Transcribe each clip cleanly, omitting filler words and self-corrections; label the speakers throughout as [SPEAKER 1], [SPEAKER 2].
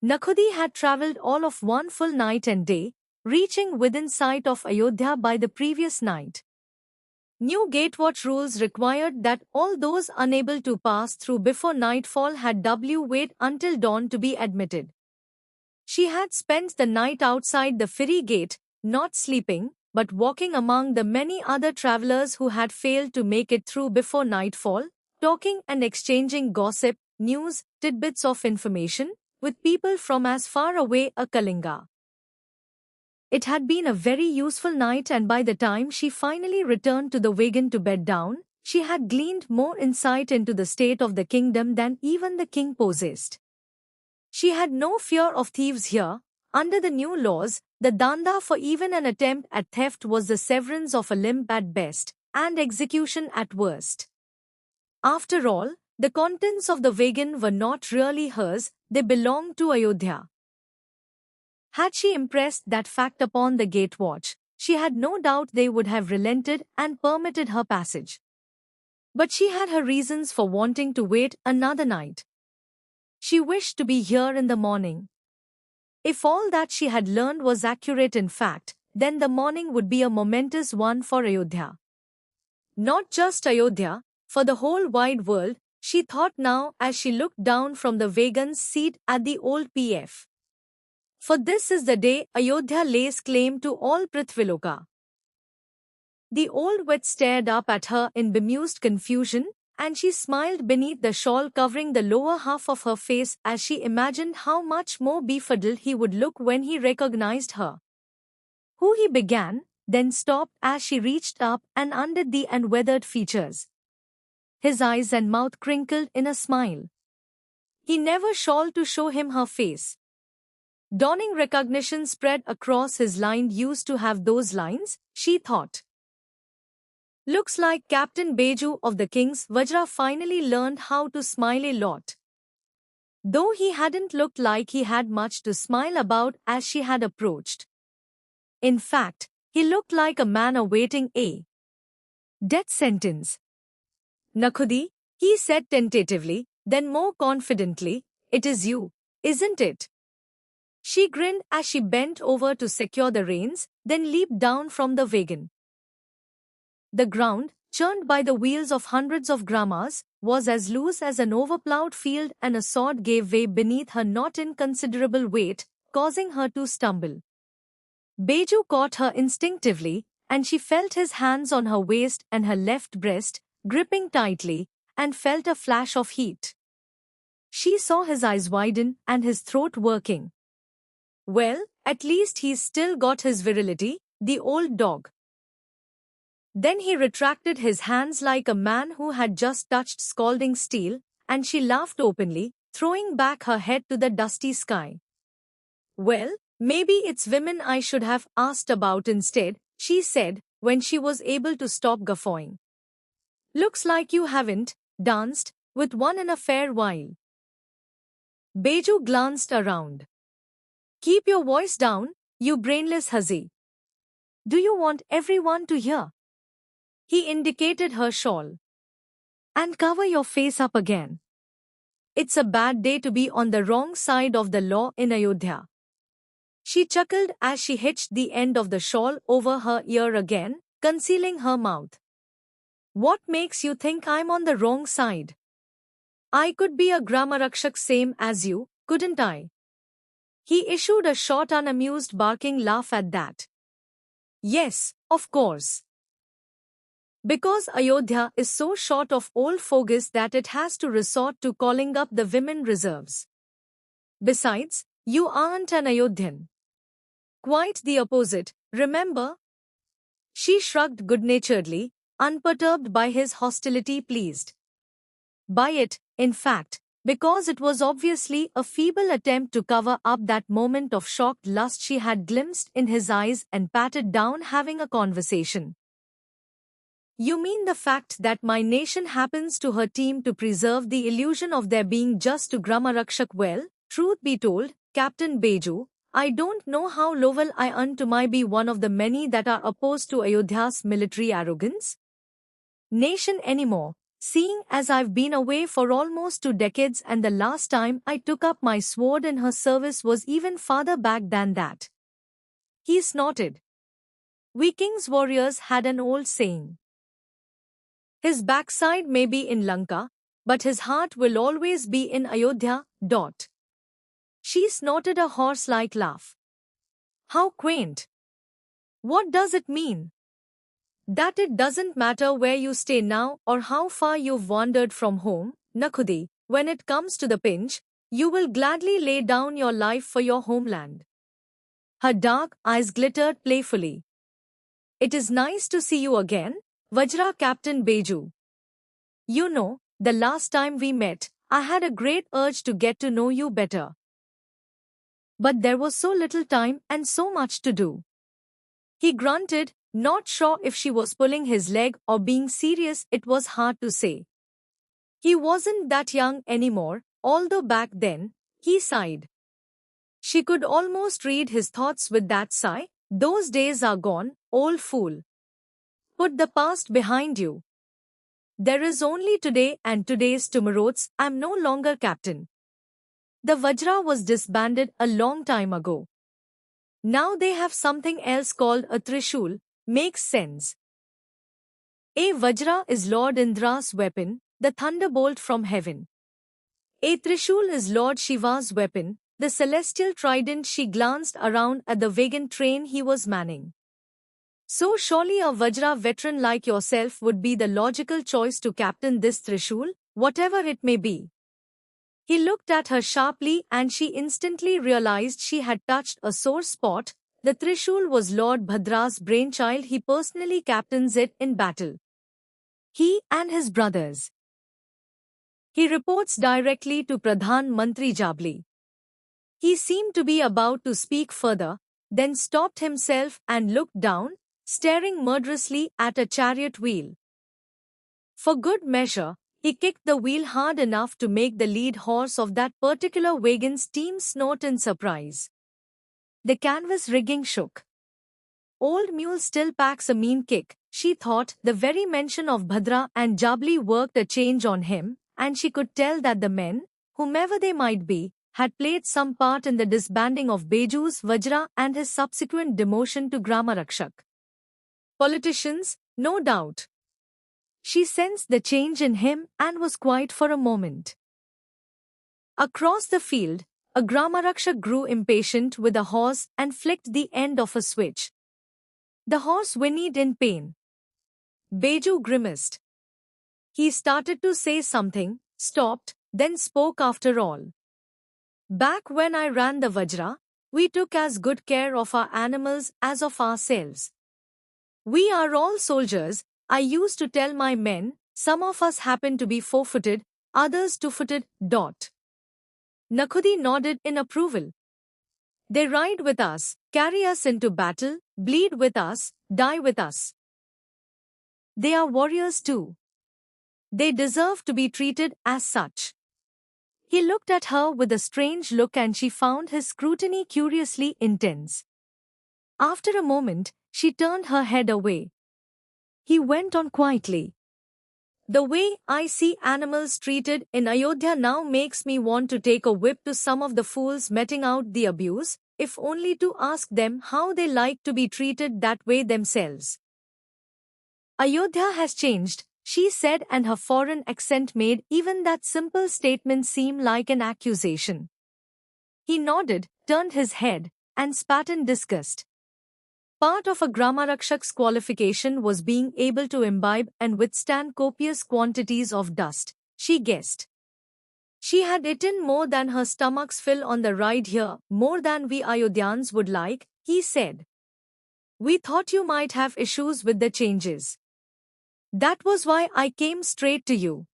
[SPEAKER 1] Nakhudi had travelled all of one full night and day, reaching within sight of Ayodhya by the previous night. New gatewatch rules required that all those unable to pass through before nightfall had wait until dawn to be admitted. She had spent the night outside the Firi gate, not sleeping, but walking among the many other travellers who had failed to make it through before nightfall, talking and exchanging gossip, news, tidbits of information, with people from as far away as Kalinga. It had been a very useful night, and by the time she finally returned to the wagon to bed down, she had gleaned more insight into the state of the kingdom than even the king possessed. She had no fear of thieves here. Under the new laws, the danda for even an attempt at theft was the severance of a limb at best, and execution at worst. After all, the contents of the wagon were not really hers, they belonged to Ayodhya. Had she impressed that fact upon the gate watch, she had no doubt they would have relented and permitted her passage. But she had her reasons for wanting to wait another night. She wished to be here in the morning. If all that she had learned was accurate in fact, then the morning would be a momentous one for Ayodhya. Not just Ayodhya, for the whole wide world, she thought now as she looked down from the wagon's seat at the old PF. For this is the day Ayodhya lays claim to all Prithviloka. The old wit stared up at her in bemused confusion, and she smiled beneath the shawl covering the lower half of her face as she imagined how much more befuddled he would look when he recognized her. Who he began, then stopped as she reached up and undid the unweathered features. His eyes and mouth crinkled in a smile. He never shawled to show him her face. Dawning recognition spread across his line. Used to have those lines, she thought. Looks like Captain Beju of the King's Vajra finally learned how to smile a lot. Though he hadn't looked like he had much to smile about as she had approached. In fact, he looked like a man awaiting a death sentence. Nakhudi, he said tentatively, then more confidently, it is you, isn't it? She grinned as she bent over to secure the reins, then leaped down from the wagon. The ground, churned by the wheels of hundreds of grammas, was as loose as an overploughed field, and a sword gave way beneath her not inconsiderable weight, causing her to stumble. Beju caught her instinctively, and she felt his hands on her waist and her left breast, gripping tightly, and felt a flash of heat. She saw his eyes widen and his throat working. Well, at least he's still got his virility, the old dog. Then he retracted his hands like a man who had just touched scalding steel, and she laughed openly, throwing back her head to the dusty sky. Well, maybe it's women I should have asked about instead, she said, when she was able to stop guffawing. Looks like you haven't danced with one in a fair while. Beju glanced around. Keep your voice down, you brainless hussy. Do you want everyone to hear? He indicated her shawl. And cover your face up again. It's a bad day to be on the wrong side of the law in Ayodhya. She chuckled as she hitched the end of the shawl over her ear again, concealing her mouth. What makes you think I'm on the wrong side? I could be a Gramarakshak same as you, couldn't I? He issued a short unamused barking laugh at that. Yes, of course. Because Ayodhya is so short of old fogies that it has to resort to calling up the women reserves. Besides, you aren't an Ayodhyan. Quite the opposite, remember? She shrugged good-naturedly, unperturbed by his hostility, pleased by it, in fact, because it was obviously a feeble attempt to cover up that moment of shocked lust she had glimpsed in his eyes and patted down having a conversation. You mean the fact that my nation happens to her team to preserve the illusion of there being just to Gramarakshak? Well, truth be told, Captain Beju, I don't know how loyal I am to my be one of the many that are opposed to Ayodhya's military arrogance nation anymore, seeing as I've been away for almost 2 decades and the last time I took up my sword in her service was even farther back than that. He snorted. We king's warriors had an old saying. His backside may be in Lanka, but his heart will always be in Ayodhya. She snorted a horse-like laugh. How quaint. What does it mean? That it doesn't matter where you stay now or how far you've wandered from home, Nakhudi, when it comes to the pinch, you will gladly lay down your life for your homeland. Her dark eyes glittered playfully. It is nice to see you again, Vajra Captain Beju. You know, the last time we met, I had a great urge to get to know you better. But there was so little time and so much to do. He grunted, not sure if she was pulling his leg or being serious. It was hard to say. He wasn't that young anymore, although back then, he sighed. She could almost read his thoughts with that sigh. Those days are gone, old fool. Put the past behind you. There is only today and today's tomorrows. I'm no longer captain. The Vajra was disbanded a long time ago. Now they have something else called a Trishul. Makes sense. A Vajra is Lord Indra's weapon, the thunderbolt from heaven. A Trishul is Lord Shiva's weapon, the celestial trident. She glanced around at the wagon train he was manning. So surely a Vajra veteran like yourself would be the logical choice to captain this Trishul, whatever it may be. He looked at her sharply and she instantly realized she had touched a sore spot. The Trishul was Lord Bhadra's brainchild. He personally captains it in battle. He and his brothers. He reports directly to Pradhan Mantri Jabli. He seemed to be about to speak further, then stopped himself and looked down, staring murderously at a chariot wheel. For good measure, he kicked the wheel hard enough to make the lead horse of that particular wagon's team snort in surprise. The canvas rigging shook. Old mule still packs a mean kick, she thought. The very mention of Bhadra and Jabli worked a change on him, and she could tell that the men, whomever they might be, had played some part in the disbanding of Beju's Vajra and his subsequent demotion to Gramarakshak. Politicians, no doubt. She sensed the change in him and was quiet for a moment. Across the field, a Gramarakshak grew impatient with a horse and flicked the end of a switch. The horse whinnied in pain. Beju grimaced. He started to say something, stopped, then spoke after all. Back when I ran the Vajra, we took as good care of our animals as of ourselves. We are all soldiers, I used to tell my men. Some of us happen to be four-footed, others two-footed. Nakhudi nodded in approval. They ride with us, carry us into battle, bleed with us, die with us. They are warriors too. They deserve to be treated as such. He looked at her with a strange look and she found his scrutiny curiously intense. After a moment, she turned her head away. He went on quietly. The way I see animals treated in Ayodhya now makes me want to take a whip to some of the fools meting out the abuse, if only to ask them how they like to be treated that way themselves. Ayodhya has changed, she said, and her foreign accent made even that simple statement seem like an accusation. He nodded, turned his head, and spat in disgust. Part of a Gramarakshak's qualification was being able to imbibe and withstand copious quantities of dust, she guessed. She had eaten more than her stomach's fill on the ride here, more than we Ayodhyans would like, he said. We thought you might have issues with the changes. That was why I came straight to you.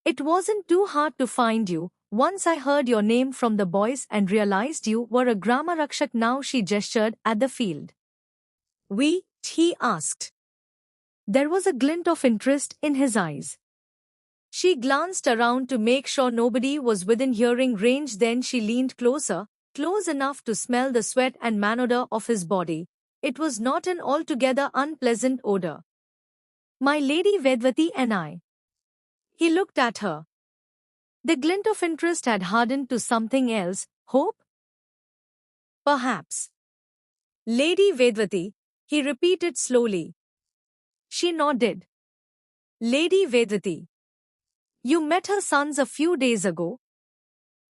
[SPEAKER 1] It wasn't too hard to find you. Once I heard your name from the boys and realized you were a Gramarakshak. Now she gestured at the field. He asked. There was a glint of interest in his eyes. She glanced around to make sure nobody was within hearing range. Then she leaned closer, close enough to smell the sweat and manodor of his body. It was not an altogether unpleasant odor. My lady Vedvati and I. He looked at her. The glint of interest had hardened to something else. Hope? Perhaps. Lady Vedvati, he repeated slowly. She nodded. Lady Vedvati. You met her sons a few days ago?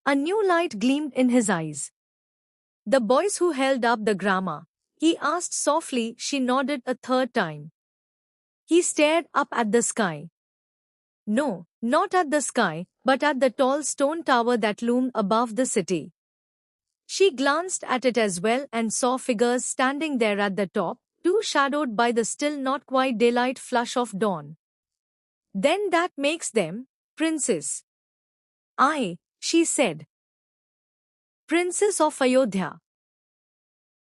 [SPEAKER 1] A new light gleamed in his eyes. The boys who held up the grama? He asked softly. She nodded a third time. He stared up at the sky. No, not at the sky, but at the tall stone tower that loomed above the city. She glanced at it as well and saw figures standing there at the top, too shadowed by the still not quite daylight flush of dawn. Then that makes them princes. Aye, she said. Princess of Ayodhya.